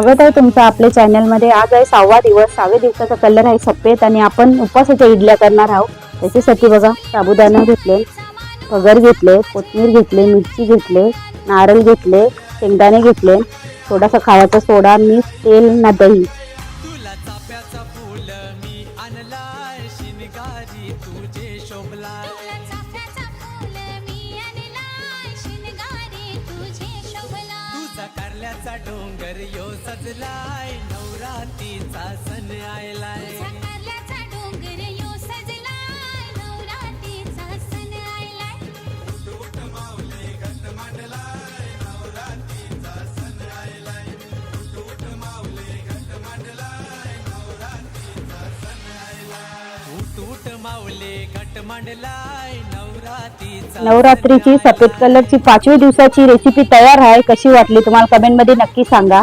स्वागत आहे तुमचं आपल्या चॅनलमध्ये। आज आहे 6वा दिवस। 6व्या दिवसाचा कलर आहे सफेद आणि आपण उपवासाच्या इडल्या करणार आहोत। त्याच्यासाठी बघा साबुदाणा घेतले, भगर घेतले, कोथिंबीर घेतले, मिरची घेतले, नारळ घेतले, शेंगदाणे घेतले, थोडासा खावाचा सोडा, मीठ, तेल ना दही। कारल्याचा डोंगर यो सजलाय, नवरात्रीचा सण आयलाय। कारल्याचा डोंगर यो सजलाय, नवरात्रीचा सण आयलाय। उठ माऊले घट मांडलाय, नवरात्रीचा सण आयलाय। उठ माऊले घट मांडलाय, नवरात्रीचा सण आयलाय। उठ माऊले घट मांडलाय, नवरात्रीची सफेद कलरची 5व्या दिवसाची रेसिपी तयार आहे। कशी वाटली तुम्हाला कमेंट मध्ये नक्की सांगा।